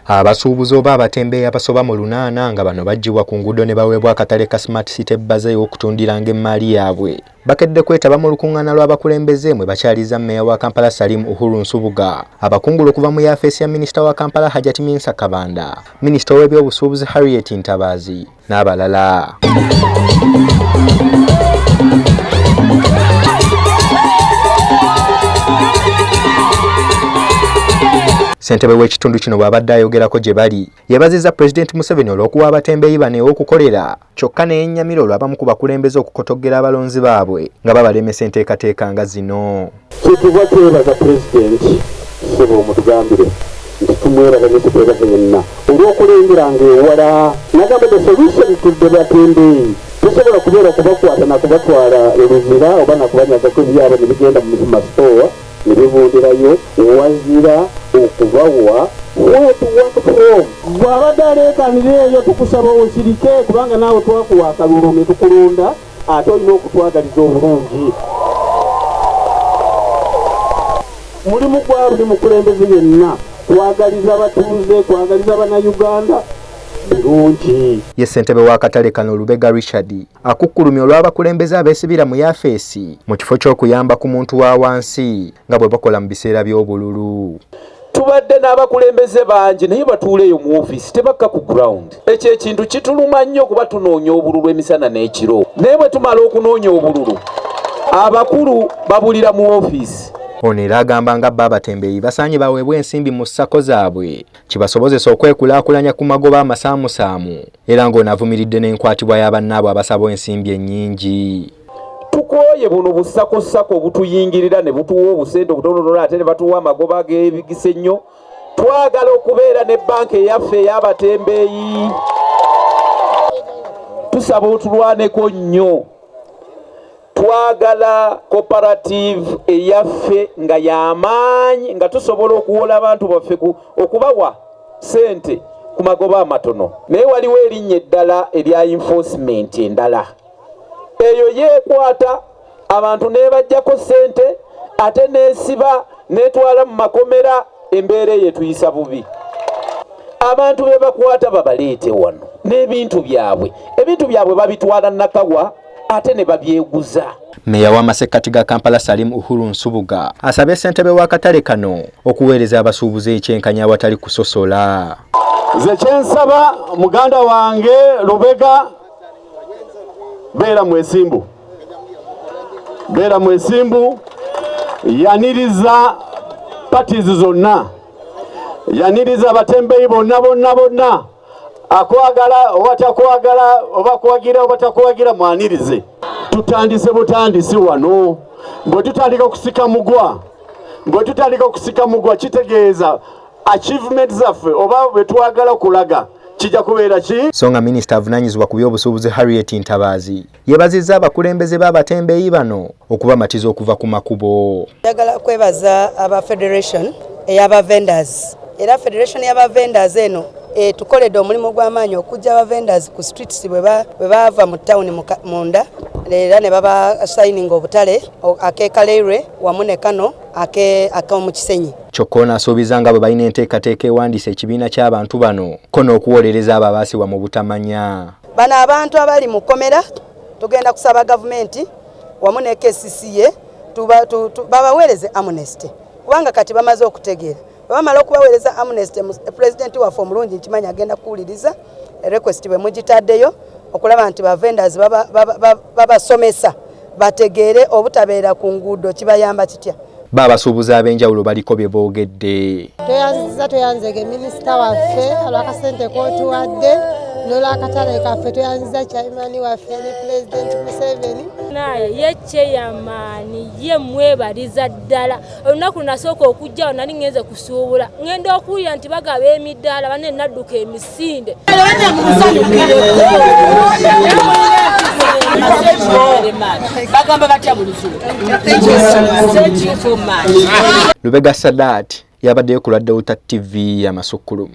Abasuubuzi oba abatembeeyi abasoba mu 800 nga bano baggyibwa ku nguudo ne baweebwa akatale ka Smart City Bazaar okutundiranga emmaali yaabwe. Bakedde kwetaba mu lukuŋŋaana lw'abakulembeze mwe bakyaliza Mmeeya wa Kampala Salim Uhuru Nsubuga, abakungulu okuva mu yaafeesi ya Minisita wa Kampala Hajati Minsa Kabanda, Minisita w'ebyobusuubuzi Harriet Ntabazi n'abalala. Ssentebe w'ekitundu kino bw'abadde ayogerako gye bali yeebazizza Pulezidenti Museveni olw'okuwa abatembeeyi bano ew'okukolera, kyokka ne yennyamira olw'abamu ku bakulembeze okukotoggera abalonzi baabwe nga babalemesa enteekateeka nga zino. Kyetuva twebaza Pulezidenti Ssebo mutugambire nti tumwerabanyisa twebaza yenna olw'okulengeranga ewala nagamba the solution tudde batembeeyi tusobola kubeera okubakwata nakubatwala eruzira oba nakubanyagako ebyabo ne bigenda mu masitoowa ne bibundirayo wazira okubawa what work from bw'abadde aleekanira eyo tukusaba osirike kubanga naawe twakuwa akalulu ne tukulonda ate olina okutwagaliza obulungi. Mulimu gwa buli mukulembeze yenna twagaliza abatuuze, twagaliza Abannayuganda bulungi. Ye ssentebe w'akatale kano Lubega Richard akukkulumya olw'abakulembeze abeesibira mu yaafeesi mu kifo ky'okuyamba ku muntu wa wansi nga bwe bakola mu biseera by'obululu. Tubadde n'abakulembeze bangi naye batuuleyo mu ofiisi tebakka ku ground. Ekyo ekintu kituluma nnyo kuba tunoonya obululu emisana n'ekiro. Naye bwe tumala okunoonya obululu abakulu babulira mu ofiisi. Ono era agamba nga abatembeeyi basaanye baweebwa ensimbi mu ssako zaabwe kibasobozesa okwekulaakulanya ku magoba amasaamusaamu, era ng'ono avumiridde n'enkwatibwa y'abannaabwe abasaba ensimbi ennyingi. Tukooye buno bussako obutuyingirira ne butuwa obusente obutonotono ate ne batuwa amagoba g'ebigise nnyo. Twagala okubeera ne banka eyaffe ey'abatembeeyi. Tusaba otulwaneko nnyo. Twagala cooperative eyaffe nga y'amaanyi nga tusobola okuwola abantu baffe okubawa sente ku magoba amatono. Naye waliwo erinnya eddala erya enforcement endala. Eyo yeekwata abantu n'ebajjako sente ate n'esiba n'etwala mu makomera, embeera eyo tuyisa bubi. Abantu be bakwata babaleete wano n'ebintu byabwe babitwala Nakawa ate ne babyeguza. Mmeeya w'amasekkati ga Kampala Salim Uhuru Nsubuga asabye ssentebe w'akatale kano okuweereza abasuubuzi ekyenkanya awatali kusosola. Nze kyensaba muganda wange Lubega, beera mwesimbu, yaniriza parties zonna, yaniriza abatembeeyi bonna akwagala oba takwagala, oba kwagira oba takwagira, mwanirize. Tutandise butandisi wano. Bwe tutandika kusika mugwa kitegeeza achievement zaffe oba bwe twagala kulaga kijja kubeera ki. So nga Minisita avunaanyizibwa ku by'obusuubuzi Harriet Ntabazi yeebazizza abakulembeze b'abatembeeyi bano okubamatiza okuva ku makubo. Njagala kwebaza aba Federation ey'aba vendors, era Federation y'aba vendors eno tukoledde omulimu gw'amaanyi okujja aba vendors ku streets bwe baava mu town munda, era ne baba signing obutale ak'Ekaleire wamu ne kano ak'omu Kisenyi. Kyokka ono asuubiza nga bwe balina enteekateeka ewandiisa ekibiina ky'abantu bano ko n'okuwolereza abo abaasibwa mu butamanya. Bano abantu abali mu kkomera tugenda kusaba gavumenti wamu ne KCCA babaweereze amnesty kubanga kati bamaze okutegeera. Bamala okubaweereza amnesty, Pulezidenti waffe omulungi nkimanyi agenda kuwuliriza request bwe mugitaddeyo okulaba nti ba vendors babasomesa bategeere obutabeera ku nguudo kibayamba kitya. Abasuubuzi ab'enjawulo baliko bye boogedde. Tweyanzege Minisita waffe olw'akasente k'otuwadde n'olw'akatale kaffe, tweyanziza Chairman waffe ne Pulezidenti Museveni. Naye ye chairman ye mwebaliza ddala. Olunaku nasooka okujjawo nali ngenze kusuubula ngenda okuwulira nti bagaba emidaala banne nadduka emisinde. Lubega Sadat yabaddeyo ku Lwadde TV ya Masukulu.